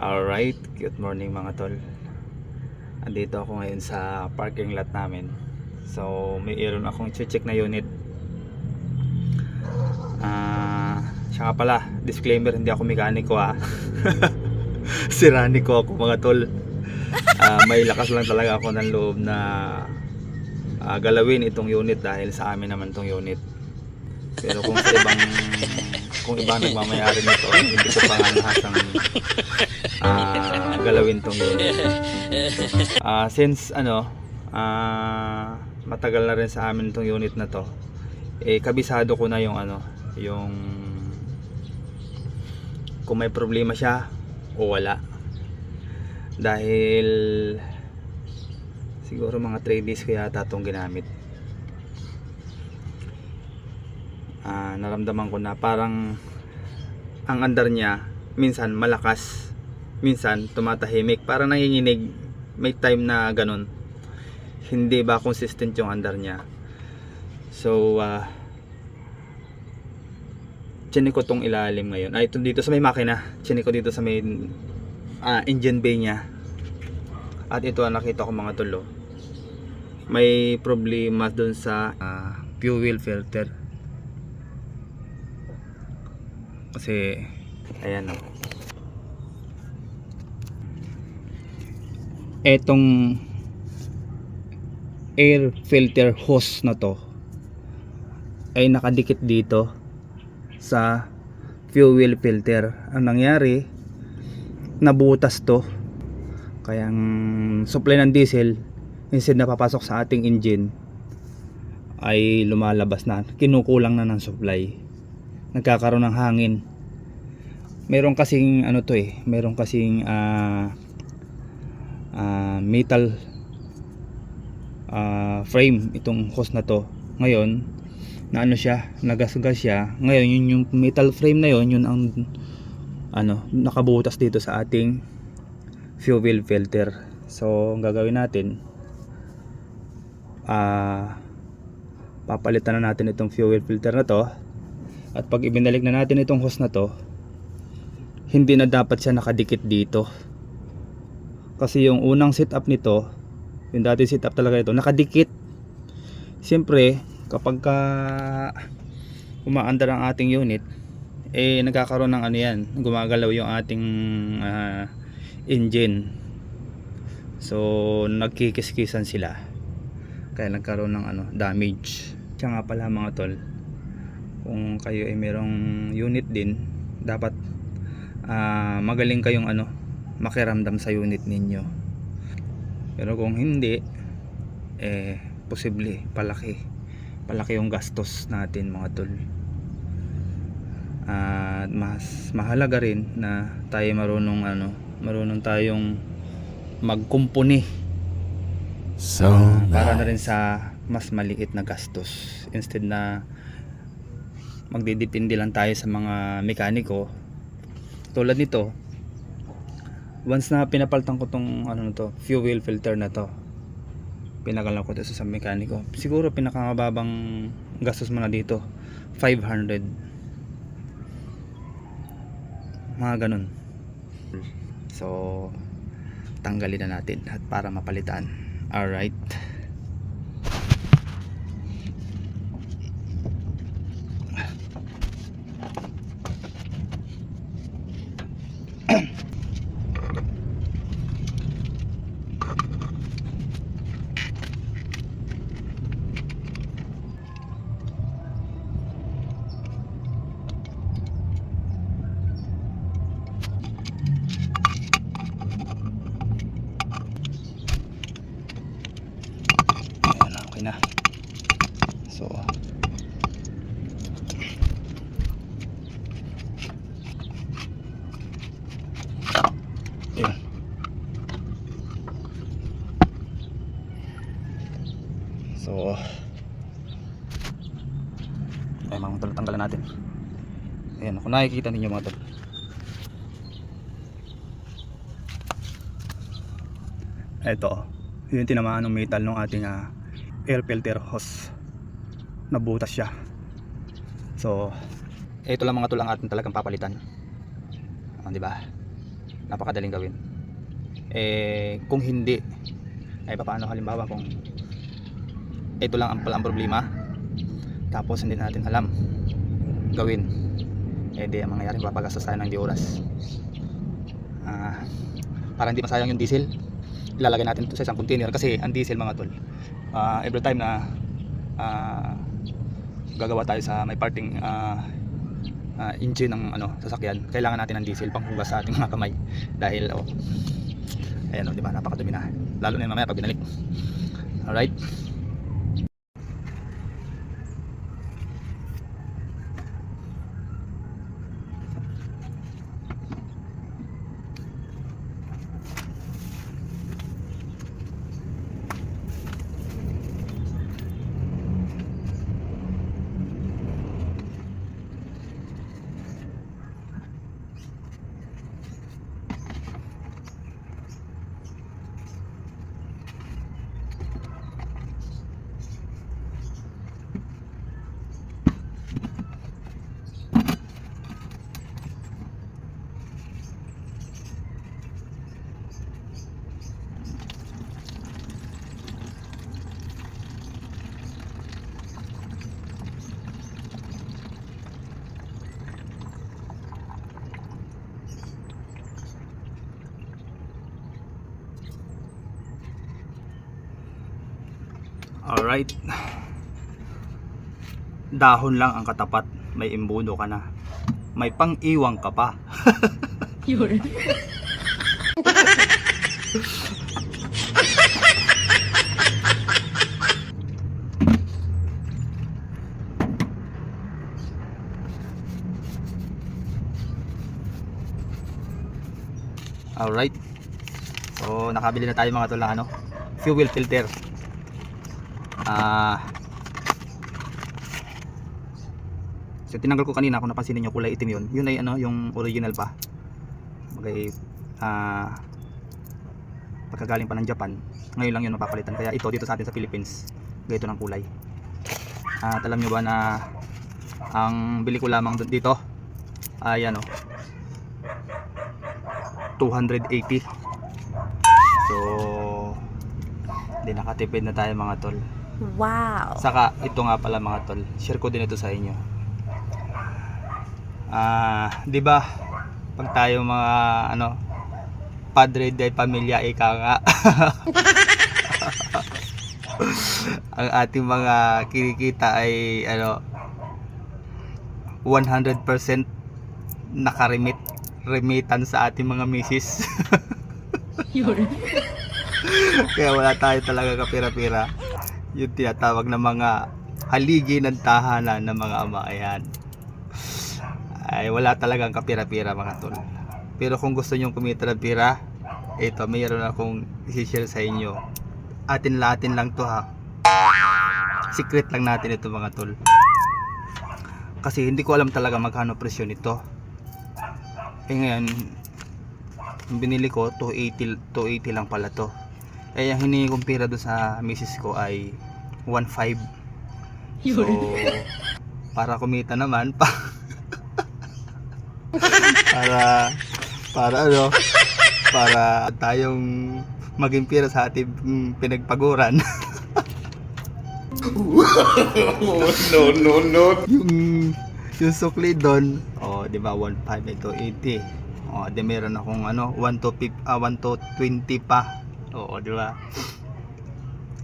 Alright, good morning mga tol. Andito ako ngayon sa parking lot namin. So, mayroon akong check na unit. Siya nga pala, disclaimer, hindi ako mekaniko ha. Siraniko ako mga tol. May lakas lang talaga ako ng loob na galawin itong unit dahil sa amin naman itong unit. Pero kung ibang nagmamayari nito, hindi ko pa nga nahasang galawin tong unit. Since matagal na rin sa amin tong unit na to, kabisado ko na yung yung kung may problema siya o wala. Dahil siguro mga 3 days ko yata itong ginamit. Naramdaman ko na parang ang andar niya minsan malakas, minsan tumatahimik, parang nanginginig. May time na ganun, hindi ba consistent yung andar niya. So chinik ko tong ilalim ngayon. Ito dito sa may makina, chinik ko dito sa may engine bay niya. At ito nakita ko mga tulo, may problema dun sa fuel filter. Kasi ayan etong air filter hose na to ay nakadikit dito sa fuel filter. Ang nangyari, nabutas to, kaya ang supply ng diesel instead na papasok sa ating engine ay lumalabas na, kinukulang na ng supply, nagkakaroon ng hangin. Meron kasing meron kasing metal frame itong hose na to. Ngayon na siya, nagasgas siya. Ngayon yung metal frame na yun ang nakabutas dito sa ating fuel filter. So ang gagawin natin, papalitan na natin itong fuel filter na to. At pag ibinalik na natin itong hose na to, hindi na dapat siya nakadikit dito. Kasi yung unang setup nito, yung dati setup talaga ito, nakadikit. Siyempre, kapag umaandar ang ating unit, nagkakaroon ng yan, gumagalaw yung ating engine. So, nagkikiskisan sila. Kaya nagkaroon ng damage. Siya nga pala mga tol, kung kayo ay merong unit din, dapat magaling kayong makiramdam sa unit ninyo. Pero kung hindi, posible palaki yung gastos natin mga tol. At mas mahalaga rin na tayo marunong tayong magkumpuni para na rin sa mas maliit na gastos, instead na magdidepende lang tayo sa mga mekaniko. Tulad nito, once na pinapalitan ko tong fuel filter na to, pinagalan ko dito sa mekaniko, siguro pinakamababang gastos mo na dito 500, mga ganun. So tanggalin na natin at para mapalitan. Alright, okay na. So yun. So mga tol, tanggalan natin. Ayan, kung nakikita ninyo mga tol, ito yung tinamaan ng metal ng ating air filter hose, nabutas siya. So ito lang mga tol ang ating talagang papalitan, di ba? napakadaling gawin. Kung hindi, ay paano halimbawa kung ito lang ang problema, tapos hindi natin alam gawin, di ang mangyayari, papagastos tayo ng di oras. Para hindi masayang yung diesel, ilalagay natin ito sa isang container, kasi ang diesel mga tol, every time na gagawa tayo sa may parting engine ng sasakyan, kailangan natin ng diesel panghugas sa ating mga kamay, dahil ayan di ba, napakadumi na, lalo na mamaya pag binalik. Alright, alright. Dahon lang ang katapat, may imbudo ka na, may pang-iwang ka pa. Yun. Alright, so nakabili na tayo mga tol ng fuel filter. So tinanggal ko kanina, kung napansin niyo kulay itim yun, yun ay yung original pa, magay pagkagaling pa ng Japan, ngayon lang yun napapalitan, kaya ito dito sa atin sa Philippines ganito ng kulay. At alam nyo ba na ang bili ko lamang dito ay 280. So di nakatipid na tayo mga tol. Wow. Saka ito nga pala mga tol, share ko din ito sa inyo. Di ba pag tayo mga padre de pamilya, ika nga ang ating mga kinikita ay 100% nakarimit remitan sa ating mga misis. Yun. Kaya wala tayo talaga kapira-pira, yung tinatawag na mga haligi ng tahanan ng mga ama, ayan, ay wala talagang kapira-pira mga tol. Pero kung gusto nyong kumita ng pira, ito mayroon akong i-share sa inyo. Atin lang to ha, secret lang natin ito mga tol, kasi hindi ko alam talaga magkano presyo nito. Ngayon yung binili ko 280 lang pala to. Ang hiningi kong pera doon sa misis ko ay 1.5. So para kumita naman para tayong maging pera sa ating pinagpaguran. No. Yung sukli doon, di ba 1.5 ito 80. Di meron akong 1 to 20 pa. Di ba?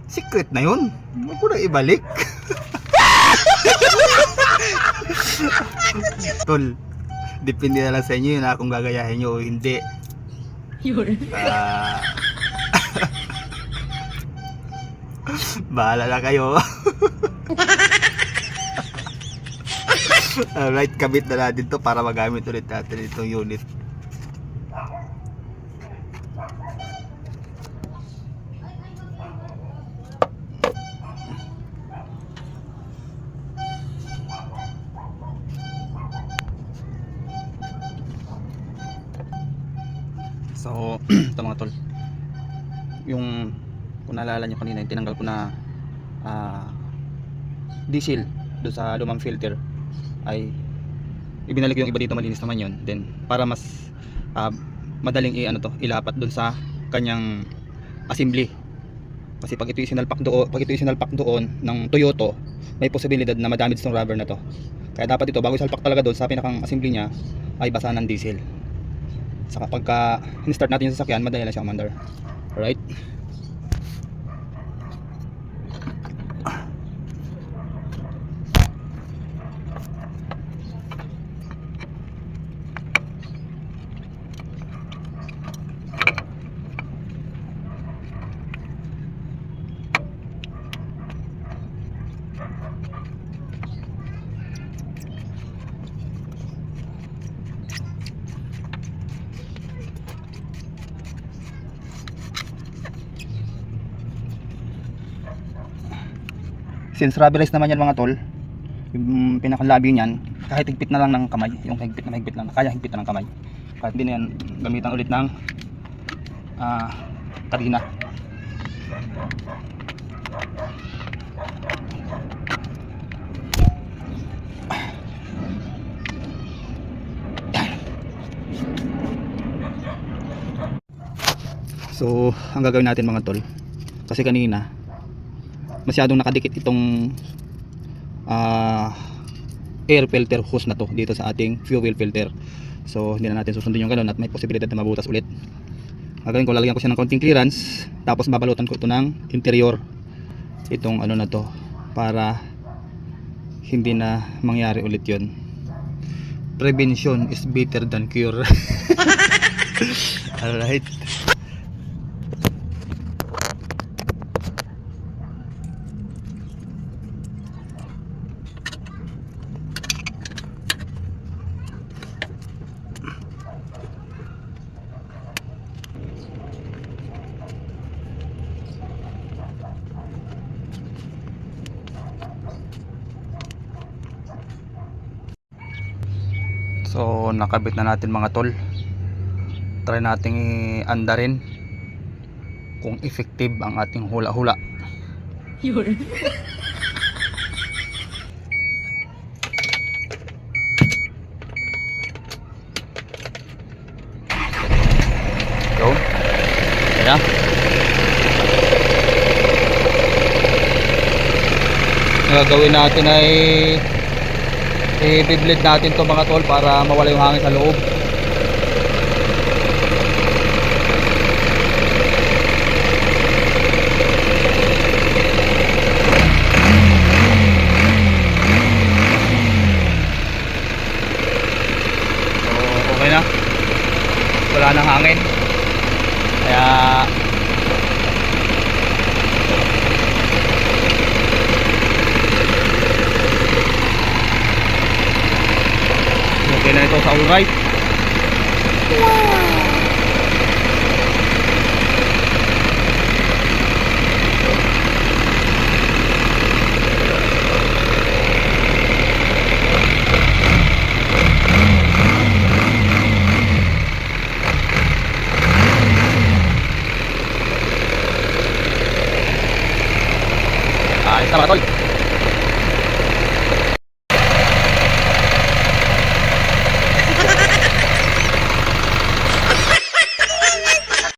Secret na 'yun. Huwag ko na ibalik. Tol, depende na lang sa inyo yun kung gagayahin nyo o hindi. Yun. Bahala na kayo. Alright, kabit na natin to para magamit ulit natin itong unit. So, ito mga tol, yung kung naalala nyo kanina, yung tinanggal ko na diesel doon sa lumang filter, ay ibinalik yung iba dito, malinis naman yun. Then para mas madaling ilapat doon sa kanyang assembly. Kasi pag ito isinalpak doon ng Toyota, may posibilidad na madamage tong rubber na to. Kaya dapat ito bago isalpak talaga doon sa pinakang assembly niya ay basa ng diesel. Saka pagka in-start natin yung sasakyan, madali na siya umandar. Alright? Since rubberized naman yan mga tol, yung pinakalabi niyan, kahit higpit na lang ng kamay, yung higpit lang, kaya higpit na ng kamay. Kahit hindi na yan gamitan ulit ng kadina. So, ang gagawin natin mga tol, kasi kanina masyadong nakadikit itong air filter hose na to dito sa ating fuel filter. So hindi na natin susundin yung ganun at may posibilidad na mabutas ulit. Gagawin ko, lalagyan ko siya ng konting clearance, tapos babalutan ko ito ng interior, itong na to, para hindi na mangyari ulit yon. Prevention is better than cure. Alright. So nakabit na natin mga tol. Try nating andarin kung effective ang ating hula-hula. Yun. So, kaya gagawin natin ay i-bleed natin to mga tol para mawala yung hangin sa loob. So okay na, wala nang hangin, kaya okay na ito sa all-right. Ayos na mga tol.